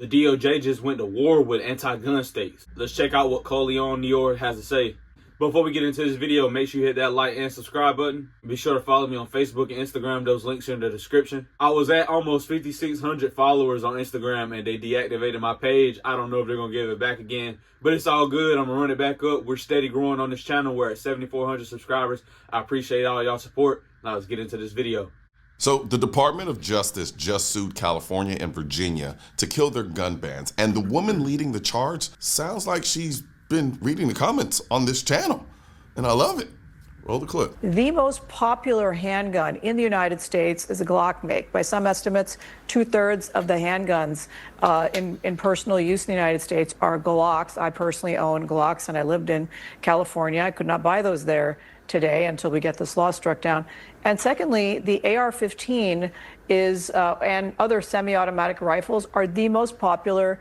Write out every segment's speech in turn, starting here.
The DOJ just went to war with anti-gun states. Let's check out what Coleon Nior has to say. Before we get into this video, make sure you hit that like and subscribe button. Be sure to follow me on Facebook and Instagram. Those links are in the description. I was at almost 5,600 followers on Instagram and they deactivated my page. I don't know if they're going to give it back again, but it's all good. I'm going to run it back up. We're steady growing on this channel. We're at 7,400 subscribers. I appreciate all y'all support. Now let's get into this video. So the Department of Justice just sued California and Virginia to kill their gun bans. And the woman leading the charge sounds like she's been reading the comments on this channel. And I love it. Roll the clip. The most popular handgun in the United States is a Glock make. By some estimates, 2/3 of the handguns in personal use in the United States are Glocks. I personally own Glocks and I lived in California. I could not buy those there today until we get this law struck down. And secondly, the AR-15 is, and other semi-automatic rifles are the most popular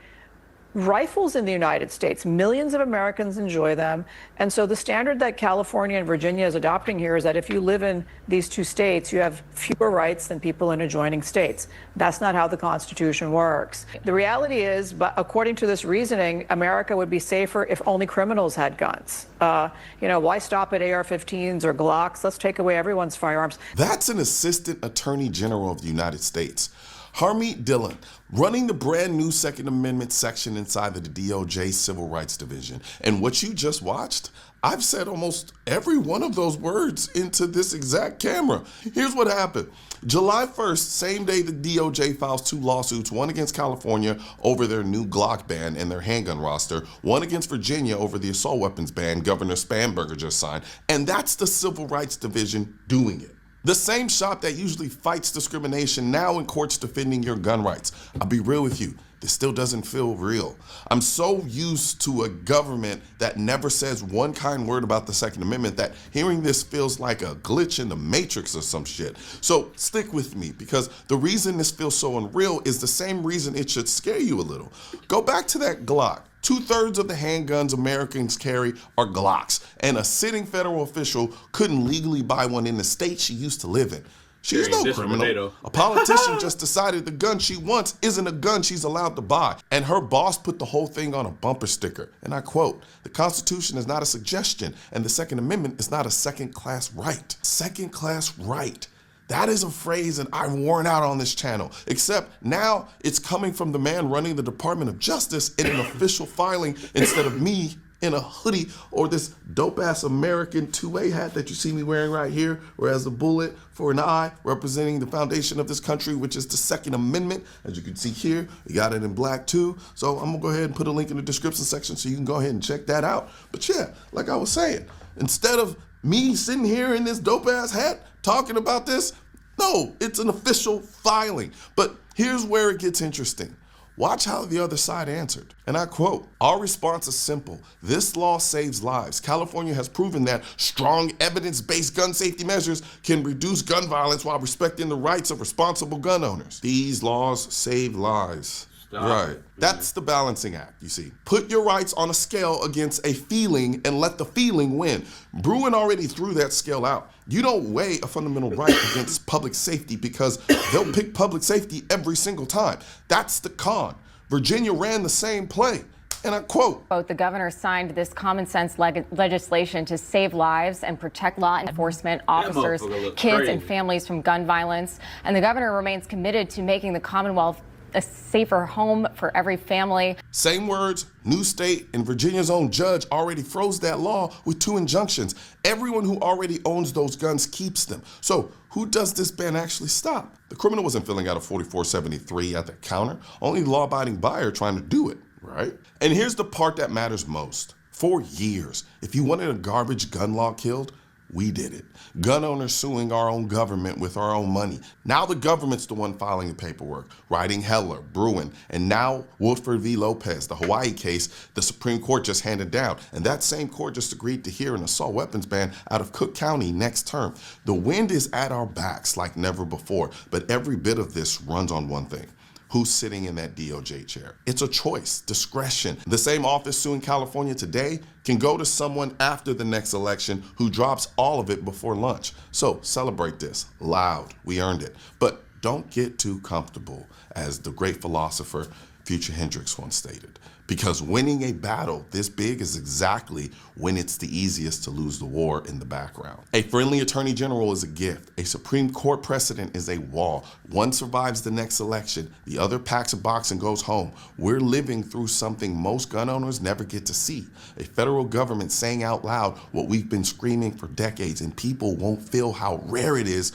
rifles in the United States. Millions of Americans enjoy them. And so the standard that California and Virginia is adopting here is that if you live in these two states, you have fewer rights than people in adjoining states. That's not how the Constitution works. The reality is, but according to this reasoning, America would be safer if only criminals had guns. Why stop at AR-15s or Glocks? Let's take away everyone's firearms. That's an Assistant Attorney General of the United States, Harmeet Dillon, running the brand new Second Amendment section inside of the DOJ Civil Rights Division. And what you just watched, I've said almost every one of those words into this exact camera. Here's what happened. July 1st, same day the DOJ files two lawsuits, one against California over their new Glock ban and their handgun roster, one against Virginia over the assault weapons ban Governor Spanberger just signed. And that's the Civil Rights Division doing it. The same shop that usually fights discrimination now in courts defending your gun rights. I'll be real with you, this still doesn't feel real. I'm so used to a government that never says one kind word about the Second Amendment that hearing this feels like a glitch in the Matrix or some shit. So stick with me, because the reason this feels so unreal is the same reason it should scare you a little. Go back to that Glock. 2/3 of the handguns Americans carry are Glocks, and a sitting federal official couldn't legally buy one in the state she used to live in. She's no criminal. A politician just decided the gun she wants isn't a gun she's allowed to buy, and her boss put the whole thing on a bumper sticker. And I quote, "The Constitution is not a suggestion, and the Second Amendment is not a second-class right." Second-class right. That is a phrase that I've worn out on this channel, except now it's coming from the man running the Department of Justice in an official filing instead of me in a hoodie or this dope-ass American 2A hat that you see me wearing right here, where it has a bullet for an eye representing the foundation of this country, which is the Second Amendment. As you can see here, we got it in black too. So I'm gonna go ahead and put a link in the description section so you can go ahead and check that out. But yeah, like I was saying, instead of me sitting here in this dope-ass hat talking about this, no, it's an official filing. But here's where it gets interesting. Watch how the other side answered. And I quote, "Our response is simple. This law saves lives. California has proven that strong evidence-based gun safety measures can reduce gun violence while respecting the rights of responsible gun owners. These laws save lives." Right. That's the balancing act, you see. Put your rights on a scale against a feeling and let the feeling win. Bruen already threw that scale out. You don't weigh a fundamental right against public safety because they'll pick public safety every single time. That's the con. Virginia ran the same play. And I quote, "The governor signed this common sense legislation to save lives and protect law enforcement officers, kids, and families from gun violence. And the governor remains committed to making the Commonwealth a safer home for every family." Same words, new state, and Virginia's own judge already froze that law with 2 injunctions. Everyone who already owns those guns keeps them. So who does this ban actually stop? The criminal wasn't filling out a 4473 at the counter, only the law-abiding buyer trying to do it, right? And here's the part that matters most. For years, if you wanted a garbage gun law killed, we did it. Gun owners suing our own government with our own money. Now the government's the one filing the paperwork, writing Heller, Bruen, and now Woodford v. Lopez, the Hawaii case the Supreme Court just handed down. And that same court just agreed to hear an assault weapons ban out of Cook County next term. The wind is at our backs like never before, but every bit of this runs on one thing. Who's sitting in that DOJ chair? It's a choice, discretion. The same office suing California today can go to someone after the next election who drops all of it before lunch. So celebrate this loud. We earned it. But don't get too comfortable. As the great philosopher Future Hendrix once stated. Because winning a battle this big is exactly when it's the easiest to lose the war in the background. A friendly attorney general is a gift. A Supreme Court precedent is a wall. One survives the next election, the other packs a box and goes home. We're living through something most gun owners never get to see. A federal government saying out loud what we've been screaming for decades, and people won't feel how rare it is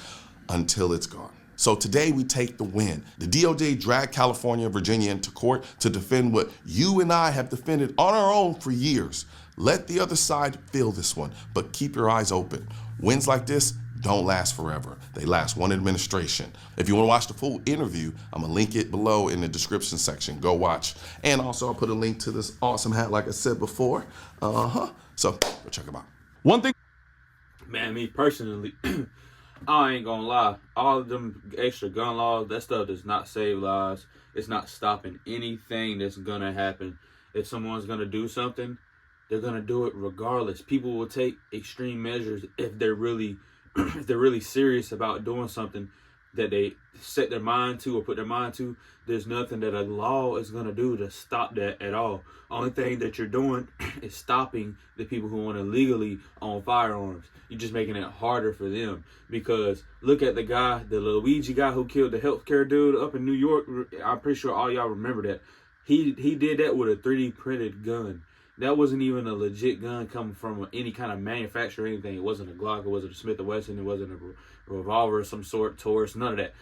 until it's gone. So today we take the win. The DOJ dragged California and Virginia into court to defend what you and I have defended on our own for years. Let the other side feel this one, but keep your eyes open. Wins like this don't last forever. They last one administration. If you want to watch the full interview, I'm going to link it below in the description section. Go watch. And also I'll put a link to this awesome hat like I said before. So go check them out. One thing, man, me personally, I ain't gonna lie, all of them extra gun laws, that stuff does not save lives. It's not stopping anything that's gonna happen. If someone's gonna do something, they're gonna do it regardless. People will take extreme measures if they're really serious about doing something that they set their mind to or put their mind to. There's nothing that a law is going to do to stop that at all. Only thing that you're doing is stopping the people who want to legally own firearms. You're just making it harder for them, because look at the guy, the Luigi guy who killed the healthcare dude up in New York. I'm pretty sure all y'all remember that. He did that with a 3D printed gun. That wasn't even a legit gun coming from any kind of manufacturer or anything. It wasn't a Glock, it wasn't a Smith & Wesson, it wasn't a revolver of some sort, Taurus, none of that.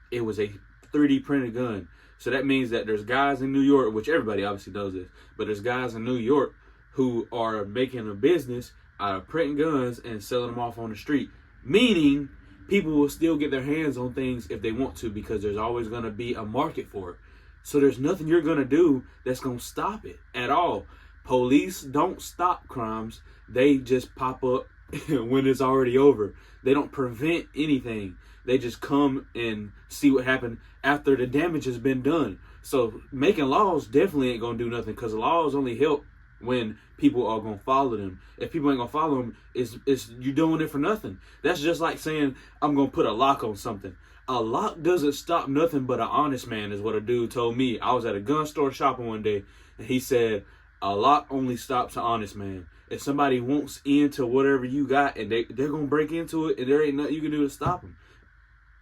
It was a 3D printed gun. So that means that there's guys in New York, which everybody obviously knows this, but there's guys in New York who are making a business out of printing guns and selling them off on the street. Meaning, people will still get their hands on things if they want to, because there's always going to be a market for it. So there's nothing you're going to do that's going to stop it at all. Police don't stop crimes. They just pop up when it's already over. They don't prevent anything. They just come and see what happened after the damage has been done. So making laws definitely ain't going to do nothing, because laws only help when people are going to follow them. If people ain't going to follow them, it's you doing it for nothing. That's just like saying, I'm going to put a lock on something. A lock doesn't stop nothing but an honest man, is what a dude told me. I was at a gun store shopping one day, and he said, a lock only stops an honest man. If somebody wants into whatever you got and they're going to break into it, and there ain't nothing you can do to stop them.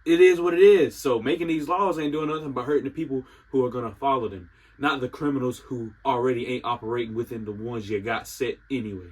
It is what it is. So making these laws ain't doing nothing but hurting the people who are going to follow them, not the criminals who already ain't operating within the ones you got set anyway.